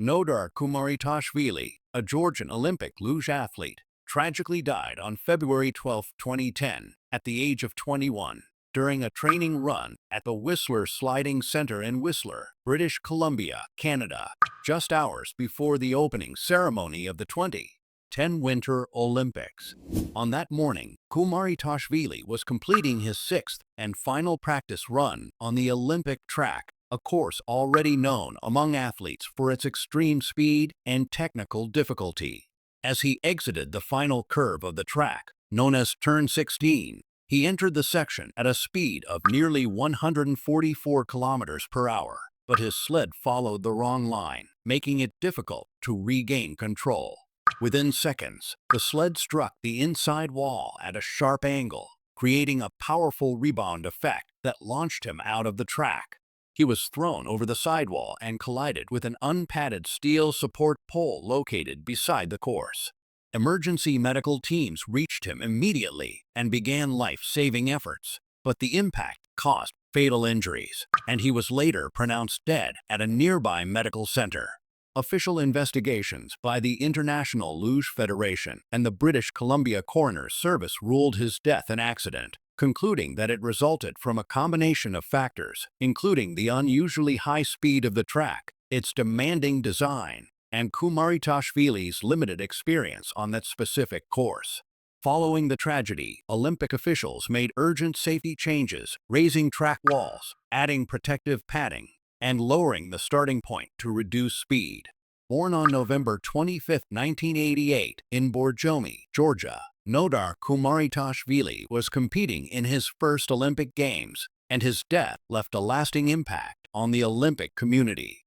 Nodar Kumaritashvili, a Georgian Olympic luge athlete, tragically died on February 12, 2010, at the age of 21, during a training run at the Whistler Sliding Center in Whistler, British Columbia, Canada, just hours before the opening ceremony of the 2010 Winter Olympics. On that morning, Kumaritashvili was completing his sixth and final practice run on the Olympic track, a course already known among athletes for its extreme speed and technical difficulty. As he exited the final curve of the track, known as Turn 16, he entered the section at a speed of nearly 144 kilometers per hour, but his sled followed the wrong line, making it difficult to regain control. Within seconds, the sled struck the inside wall at a sharp angle, creating a powerful rebound effect that launched him out of the track. He was thrown over the sidewall and collided with an unpadded steel support pole located beside the course. Emergency medical teams reached him immediately and began life-saving efforts, but the impact caused fatal injuries, and he was later pronounced dead at a nearby medical center. Official investigations by the International Luge Federation and the British Columbia Coroner's Service ruled his death an accident, concluding that it resulted from a combination of factors, including the unusually high speed of the track, its demanding design, and Kumaritashvili's limited experience on that specific course. Following the tragedy, Olympic officials made urgent safety changes, raising track walls, adding protective padding, and lowering the starting point to reduce speed. Born on November 25, 1988, in Borjomi, Georgia, Nodar Kumaritashvili was competing in his first Olympic Games, and his death left a lasting impact on the Olympic community.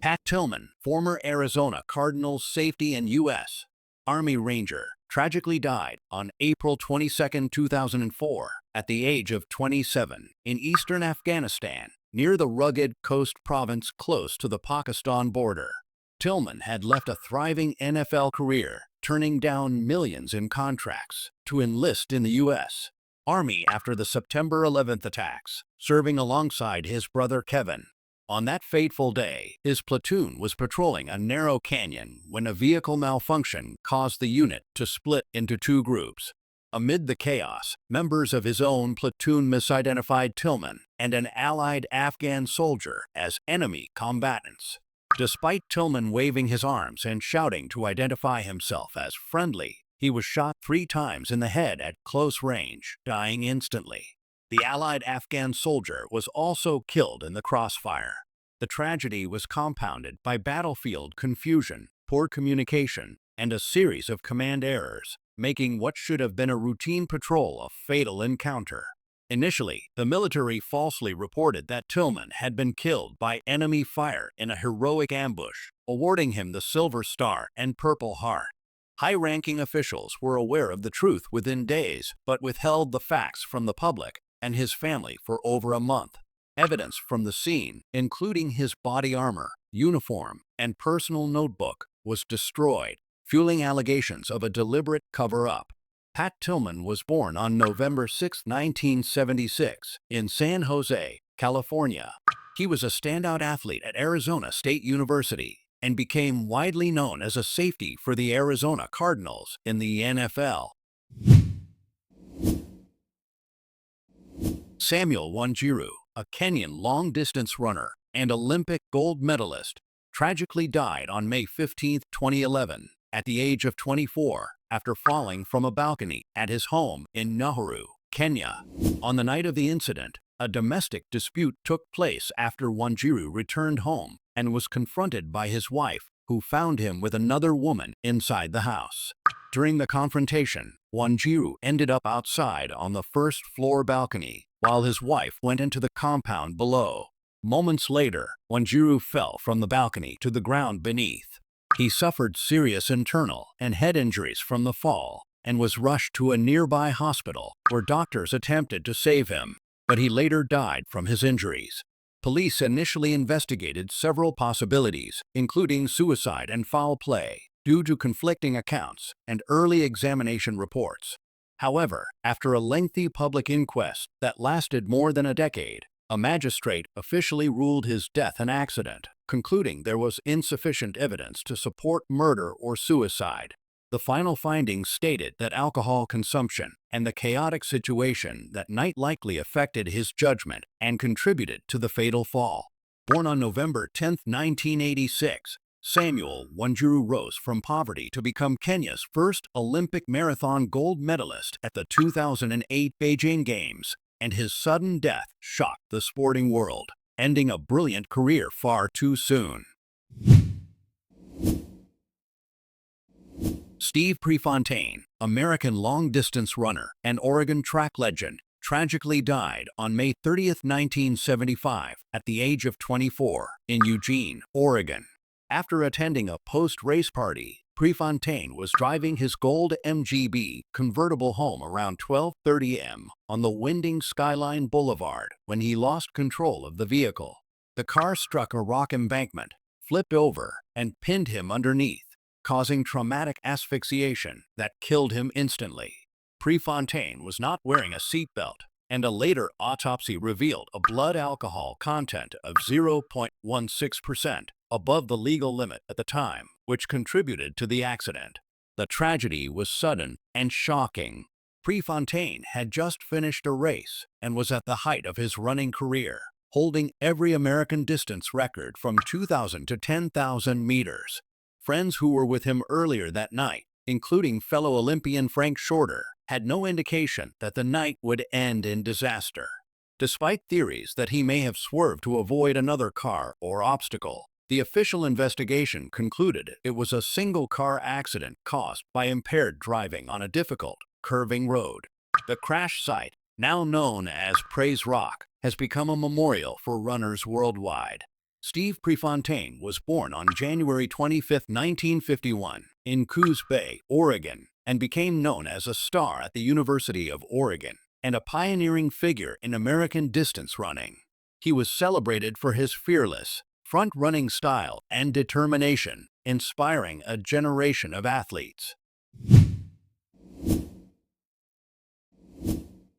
Pat Tillman, former Arizona Cardinals safety and U.S. Army Ranger, tragically died on April 22, 2004, at the age of 27, in eastern Afghanistan, near the rugged coast province close to the Pakistan border. Tillman had left a thriving NFL career, turning down millions in contracts to enlist in the U.S. Army after the September 11th attacks, serving alongside his brother Kevin. On that fateful day, his platoon was patrolling a narrow canyon when a vehicle malfunction caused the unit to split into two groups. Amid the chaos, members of his own platoon misidentified Tillman and an allied Afghan soldier as enemy combatants. Despite Tillman waving his arms and shouting to identify himself as friendly, he was shot 3 times in the head at close range, dying instantly. The allied Afghan soldier was also killed in the crossfire. The tragedy was compounded by battlefield confusion, poor communication, and a series of command errors, making what should have been a routine patrol a fatal encounter. Initially, the military falsely reported that Tillman had been killed by enemy fire in a heroic ambush, awarding him the Silver Star and Purple Heart. High-ranking officials were aware of the truth within days, but withheld the facts from the public and his family for over a month. Evidence from the scene, including his body armor, uniform, and personal notebook, was destroyed, fueling allegations of a deliberate cover-up. Pat Tillman was born on November 6, 1976, in San Jose, California. He was a standout athlete at Arizona State University and became widely known as a safety for the Arizona Cardinals in the NFL. Samuel Wanjiru, a Kenyan long-distance runner and Olympic gold medalist, tragically died on May 15, 2011, at the age of 24, after falling from a balcony at his home in Nyahururu, Kenya. On the night of the incident, a domestic dispute took place after Wanjiru returned home and was confronted by his wife, who found him with another woman inside the house. During the confrontation, Wanjiru ended up outside on the first-floor balcony, while his wife went into the compound below. Moments later, Wanjiru fell from the balcony to the ground beneath. He suffered serious internal and head injuries from the fall and was rushed to a nearby hospital where doctors attempted to save him, but he later died from his injuries. Police initially investigated several possibilities, including suicide and foul play, due to conflicting accounts and early examination reports. However, after a lengthy public inquest that lasted more than a decade, A magistrate officially ruled his death an accident, concluding there was insufficient evidence to support murder or suicide. The final findings stated that alcohol consumption and the chaotic situation that night likely affected his judgment and contributed to the fatal fall. Born on November 10, 1986, Samuel Wanjiru rose from poverty to become Kenya's first Olympic marathon gold medalist at the 2008 Beijing Games, and his sudden death shocked the sporting world, ending a brilliant career far too soon. Steve Prefontaine, American long-distance runner and Oregon track legend, tragically died on May 30, 1975, at the age of 24, in Eugene, Oregon. After attending a post-race party, Prefontaine was driving his gold MGB convertible home around 12:30 am on the winding Skyline Boulevard when he lost control of the vehicle. The car struck a rock embankment, flipped over, and pinned him underneath, causing traumatic asphyxiation that killed him instantly. Prefontaine was not wearing a seatbelt, and a later autopsy revealed a blood alcohol content of 0.16%, above the legal limit at the time, which contributed to the accident. The tragedy was sudden and shocking. Prefontaine had just finished a race and was at the height of his running career, holding every American distance record from 2,000 to 10,000 meters. Friends who were with him earlier that night, including fellow Olympian Frank Shorter, had no indication that the night would end in disaster. Despite theories that he may have swerved to avoid another car or obstacle, the official investigation concluded it was a single-car accident caused by impaired driving on a difficult, curving road. The crash site, now known as Praise Rock, has become a memorial for runners worldwide. Steve Prefontaine was born on January 25, 1951, in Coos Bay, Oregon, and became known as a star at the University of Oregon and a pioneering figure in American distance running. He was celebrated for his fearless, front-running style and determination, inspiring a generation of athletes.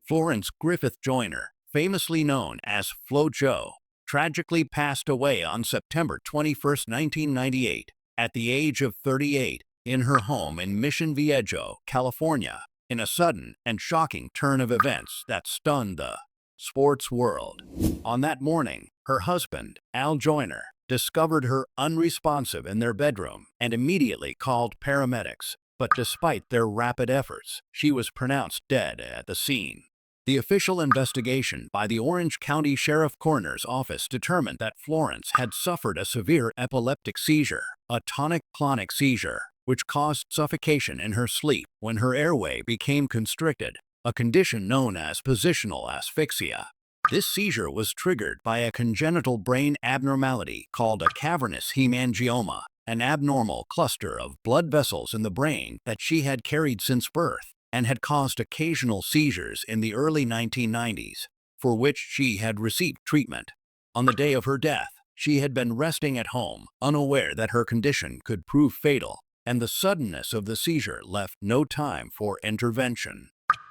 Florence Griffith-Joyner, famously known as Flo-Jo, tragically passed away on September 21, 1998, at the age of 38, in her home in Mission Viejo, California, in a sudden and shocking turn of events that stunned the sports world. On that morning, her husband, Al Joyner, discovered her unresponsive in their bedroom and immediately called paramedics, but despite their rapid efforts, she was pronounced dead at the scene. The official investigation by the Orange County Sheriff Coroner's Office determined that Florence had suffered a severe epileptic seizure, a tonic-clonic seizure, which caused suffocation in her sleep when her airway became constricted, a condition known as positional asphyxia. This seizure was triggered by a congenital brain abnormality called a cavernous hemangioma, an abnormal cluster of blood vessels in the brain that she had carried since birth, and had caused occasional seizures in the early 1990s, for which she had received treatment. On the day of her death, she had been resting at home, unaware that her condition could prove fatal, and the suddenness of the seizure left no time for intervention.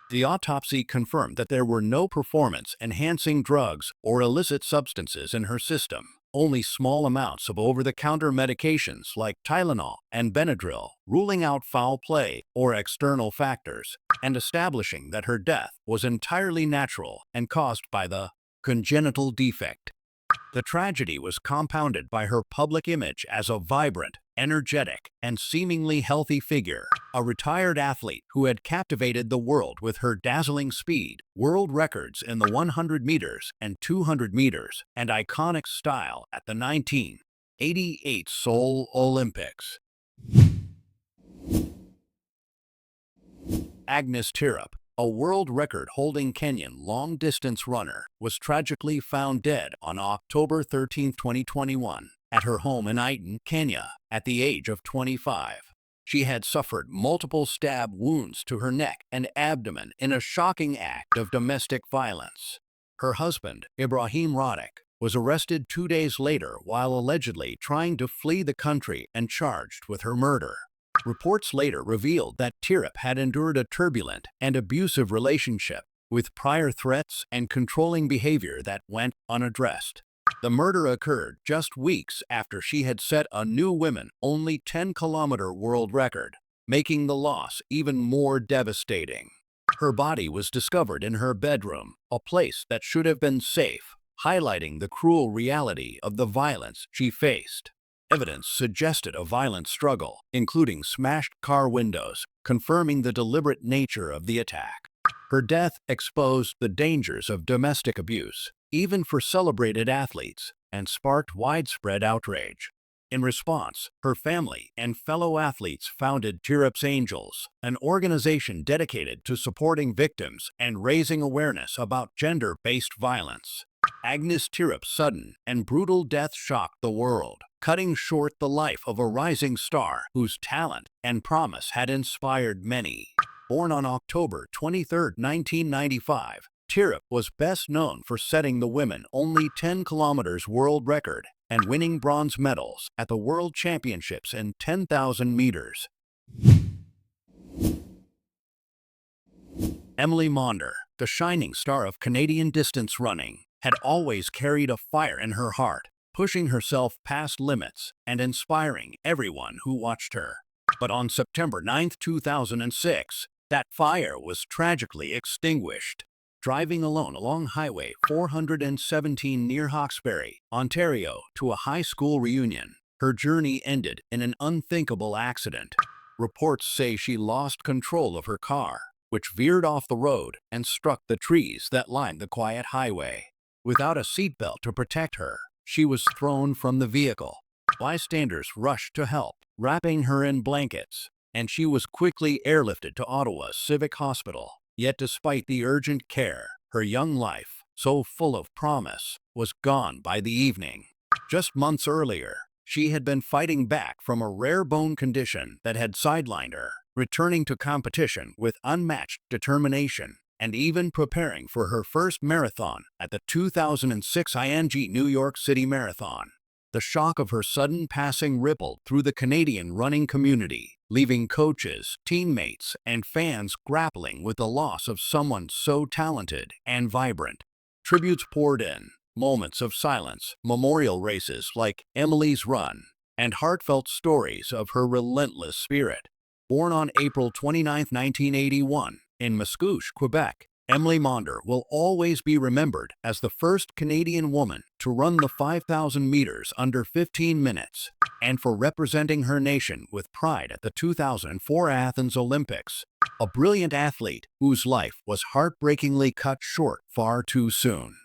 The autopsy confirmed that there were no performance-enhancing drugs or illicit substances in her system, only small amounts of over-the-counter medications like Tylenol and Benadryl, ruling out foul play or external factors, and establishing that her death was entirely natural and caused by the congenital defect. The tragedy was compounded by her public image as a vibrant, energetic, and seemingly healthy figure, a retired athlete who had captivated the world with her dazzling speed, world records in the 100 meters and 200 meters, and iconic style at the 1988 Seoul Olympics. Agnes Tirop, a world record-holding Kenyan long-distance runner, was tragically found dead on October 13, 2021, at her home in Iten, Kenya, at the age of 25. She had suffered multiple stab wounds to her neck and abdomen in a shocking act of domestic violence. Her husband, Ibrahim Roddick, was arrested 2 days later while allegedly trying to flee the country and charged with her murder. Reports later revealed that Tirop had endured a turbulent and abusive relationship, with prior threats and controlling behavior that went unaddressed. The murder occurred just weeks after she had set a new women-only 10-kilometer world record, making the loss even more devastating. Her body was discovered in her bedroom, a place that should have been safe, highlighting the cruel reality of the violence she faced. Evidence suggested a violent struggle, including smashed car windows, confirming the deliberate nature of the attack. Her death exposed the dangers of domestic abuse, even for celebrated athletes, and sparked widespread outrage. In response, her family and fellow athletes founded Tirop's Angels, an organization dedicated to supporting victims and raising awareness about gender-based violence. Agnes Tirop's sudden and brutal death shocked the world, cutting short the life of a rising star whose talent and promise had inspired many. Born on October 23, 1995, Tirop was best known for setting the women-only 10 kilometers world record and winning bronze medals at the World Championships in 10,000 meters. Émilie Mondor, the shining star of Canadian distance running, had always carried a fire in her heart, pushing herself past limits and inspiring everyone who watched her. But on September 9, 2006, that fire was tragically extinguished. Driving alone along Highway 417 near Hawkesbury, Ontario, to a high school reunion, her journey ended in an unthinkable accident. Reports say she lost control of her car, which veered off the road and struck the trees that lined the quiet highway. Without a seatbelt to protect her, she was thrown from the vehicle. Bystanders rushed to help, wrapping her in blankets, and she was quickly airlifted to Ottawa's Civic Hospital. Yet despite the urgent care, her young life, so full of promise, was gone by the evening. Just months earlier, she had been fighting back from a rare bone condition that had sidelined her, returning to competition with unmatched determination, and even preparing for her first marathon at the 2006 New York City Marathon. The shock of her sudden passing rippled through the Canadian running community, leaving coaches, teammates, and fans grappling with the loss of someone so talented and vibrant. Tributes poured in, moments of silence, memorial races like Emilie's Run, and heartfelt stories of her relentless spirit. Born on April 29, 1981, in Mascouche, Quebec, Émilie Mondor will always be remembered as the first Canadian woman to run the 5,000 meters under 15 minutes, and for representing her nation with pride at the 2004 Athens Olympics. A brilliant athlete whose life was heartbreakingly cut short far too soon.